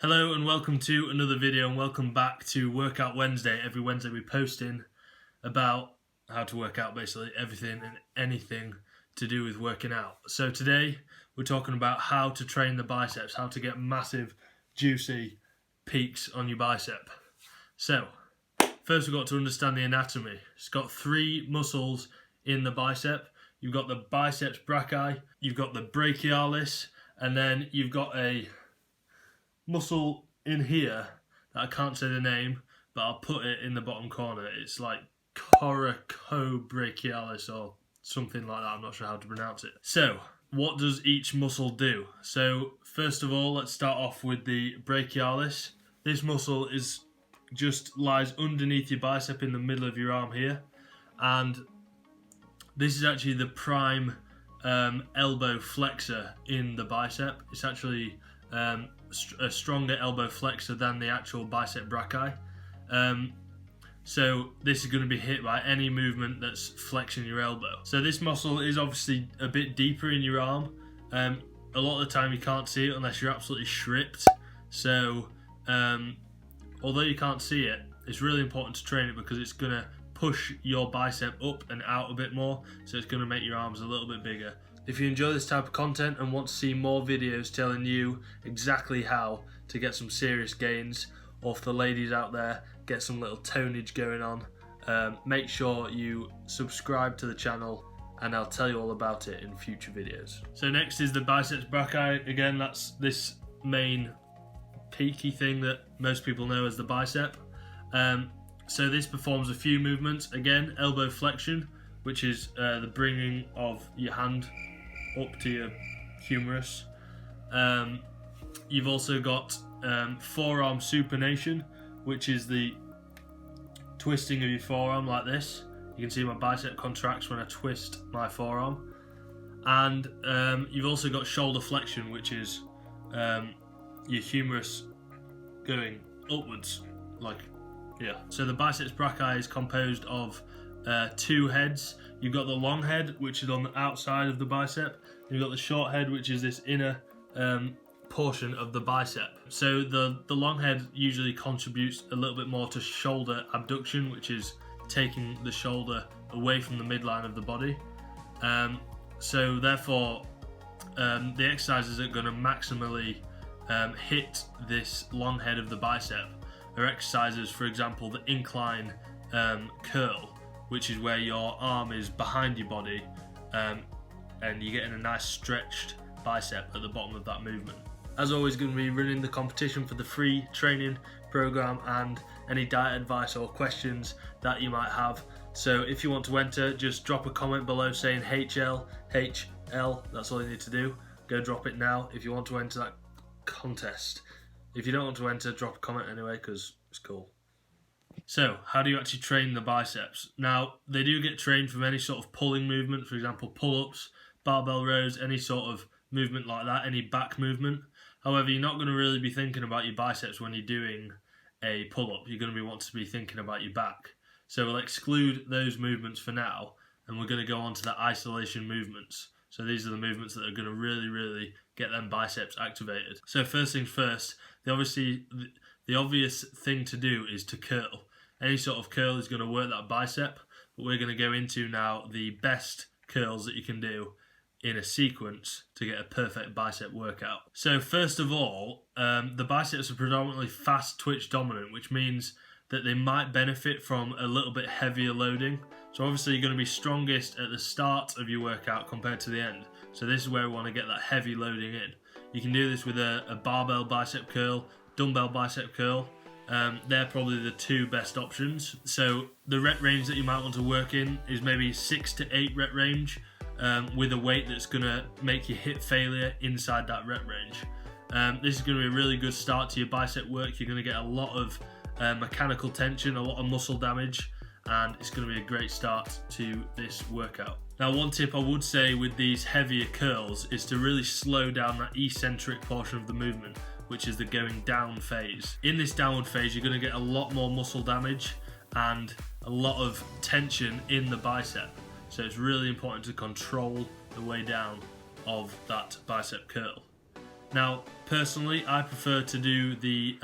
Hello and welcome to another video, and welcome back to Workout Wednesday. Every Wednesday we post in about how to work out, basically everything and anything to do with working out. So today we're talking about how to train the biceps, how to get massive juicy peaks on your bicep. So first we've got to understand the anatomy. It's got three muscles in the bicep. You've got the biceps brachii, you've got the brachialis, and then you've got a muscle in here that I can't say the name, but I'll put it in the bottom corner. It's like coracobrachialis or something like that. I'm not sure how to pronounce it. So what does each muscle do? So first of all, let's start off with the brachialis. This muscle just lies underneath your bicep in the middle of your arm here, and this is actually the prime elbow flexor in the bicep. It's actually a stronger elbow flexor than the actual bicep brachii. So this is going to be hit by any movement that's flexing your elbow. So this muscle is obviously a bit deeper in your arm. A lot of the time you can't see it unless you're absolutely shripped. So although you can't see it, it's really important to train it because it's going to push your bicep up and out a bit more. So it's going to make your arms a little bit bigger. If you enjoy this type of content and want to see more videos telling you exactly how to get some serious gains, or for the ladies out there, get some little tonage going on, make sure you subscribe to the channel and I'll tell you all about it in future videos. So next is the biceps brachii. Again, that's this main peaky thing that most people know as the bicep. So this performs a few movements. Again, elbow flexion, which is the bringing of your hand up to your humerus. You've also got forearm supination, which is the twisting of your forearm like this. You can see my bicep contracts when I twist my forearm. And you've also got shoulder flexion, which is your humerus going upwards, like, yeah. So the biceps brachii is composed of two heads. You've got the long head, which is on the outside of the bicep. You've got the short head, which is this inner portion of the bicep. So the long head usually contributes a little bit more to shoulder abduction, which is taking the shoulder away from the midline of the body. So therefore, the exercises that are going to maximally hit this long head of the bicep are exercises, for example, the incline curl, which is where your arm is behind your body, and you're getting a nice stretched bicep at the bottom of that movement. As always, going to be running the competition for the free training program and any diet advice or questions that you might have. So if you want to enter, just drop a comment below saying HL, that's all you need to do. Go drop it now if you want to enter that contest. If you don't want to enter, drop a comment anyway because it's cool. So, how do you actually train the biceps? Now, they do get trained from any sort of pulling movement, for example, pull-ups, barbell rows, any sort of movement like that, any back movement. However, you're not going to really be thinking about your biceps when you're doing a pull-up. You're going to want to be thinking about your back. So we'll exclude those movements for now, and we're going to go on to the isolation movements. So these are the movements that are going to really get them biceps activated. So first things first, the obvious thing to do is to curl. Any sort of curl is going to work that bicep, but we're going to go into now the best curls that you can do in a sequence to get a perfect bicep workout. So first of all, the biceps are predominantly fast twitch dominant, which means that they might benefit from a little bit heavier loading. So obviously you're going to be strongest at the start of your workout compared to the end. So this is where we want to get that heavy loading in. You can do this with a barbell bicep curl, dumbbell bicep curl. They're probably the two best options. So the rep range that you might want to work in is maybe 6 to 8 rep range with a weight that's going to make you hit failure inside that rep range. This is going to be a really good start to your bicep work. You're going to get a lot of mechanical tension, a lot of muscle damage, and it's going to be a great start to this workout. Now, one tip I would say with these heavier curls is to really slow down that eccentric portion of the movement, which is the going down phase. In this downward phase, you're going to get a lot more muscle damage and a lot of tension in the bicep. So it's really important to control the way down of that bicep curl. Now, personally, I prefer to do the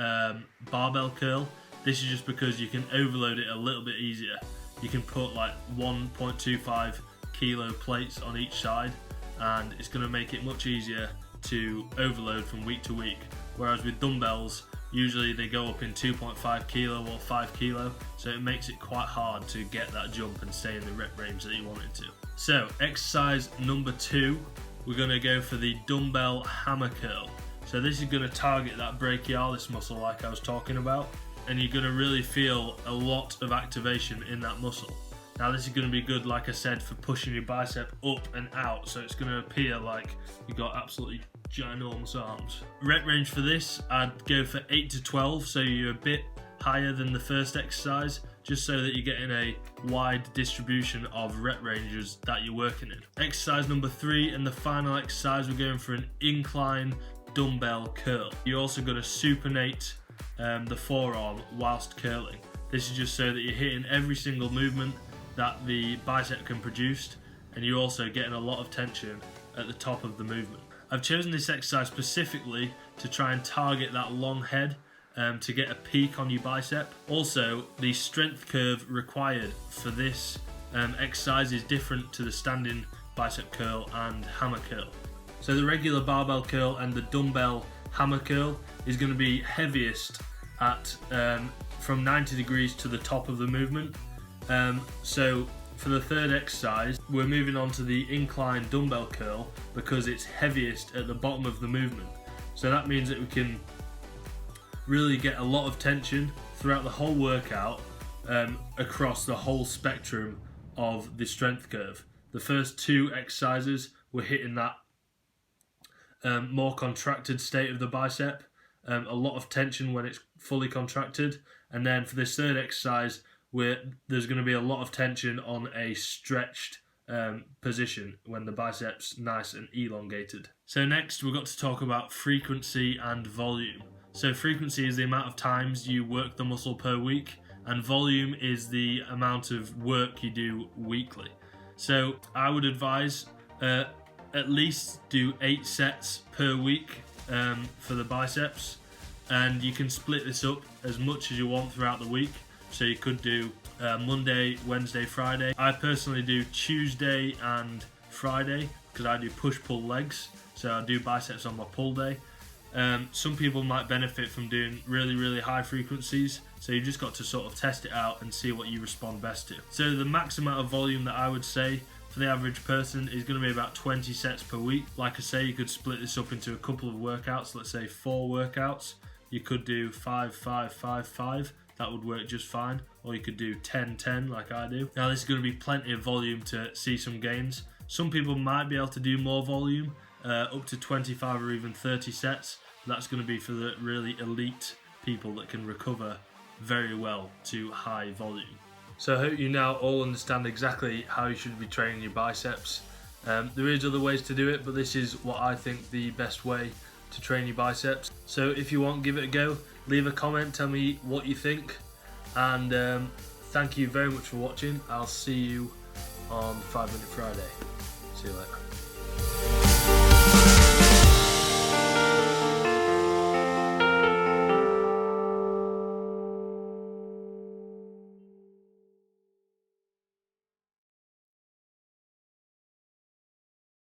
barbell curl. This is just because you can overload it a little bit easier. You can put like 1.25 kilo plates on each side, and it's going to make it much easier to overload from week to week. Whereas with dumbbells, usually they go up in 2.5 kilo or 5 kilo, so it makes it quite hard to get that jump and stay in the rep range that you want it to. So exercise number 2, we're going to go for the dumbbell hammer curl. So this is going to target that brachialis muscle like I was talking about, and you're going to really feel a lot of activation in that muscle. Now this is going to be good, like I said, for pushing your bicep up and out, so it's going to appear like you've got absolutely ginormous arms. Rep range for this, I'd go for 8 to 12, so you're a bit higher than the first exercise, just so that you're getting a wide distribution of rep ranges that you're working in. Exercise number 3 and the final exercise, we're going for an incline dumbbell curl. You're also going to supinate the forearm whilst curling. This is just so that you're hitting every single movement that the bicep can produce, and you're also getting a lot of tension at the top of the movement. I've chosen this exercise specifically to try and target that long head to get a peak on your bicep. Also, the strength curve required for this exercise is different to the standing bicep curl and hammer curl. So the regular barbell curl and the dumbbell hammer curl is going to be heaviest at from 90 degrees to the top of the movement. So for the third exercise, we're moving on to the incline dumbbell curl because it's heaviest at the bottom of the movement. So that means that we can really get a lot of tension throughout the whole workout across the whole spectrum of the strength curve. The first 2 exercises, we're hitting that more contracted state of the bicep, a lot of tension when it's fully contracted, and then for this third exercise, there's going to be a lot of tension on a stretched position when the biceps nice and elongated. So next we've got to talk about frequency and volume. So frequency is the amount of times you work the muscle per week, and volume is the amount of work you do weekly. So I would advise at least do 8 sets per week for the biceps, and you can split this up as much as you want throughout the week. So you could do Monday, Wednesday, Friday. I personally do Tuesday and Friday because I do push-pull legs, so I do biceps on my pull day. Some people might benefit from doing really high frequencies, so you just got to sort of test it out and see what you respond best to. So the max amount of volume that I would say for the average person is going to be about 20 sets per week. Like I say, you could split this up into a couple of workouts, let's say 4 workouts. You could do 5, 5, 5, 5. That would work just fine. Or you could do 10, 10 like I do. Now this is going to be plenty of volume to see some gains. Some people might be able to do more volume, up to 25 or even 30 sets. That's going to be for the really elite people that can recover very well to high volume. So I hope you now all understand exactly how you should be training your biceps. There is other ways to do it, but this is what I think the best way to train your biceps. So if you want, give it a go. Leave a comment, tell me what you think, and thank you very much for watching. I'll see you on 5 Minute Friday. See you later.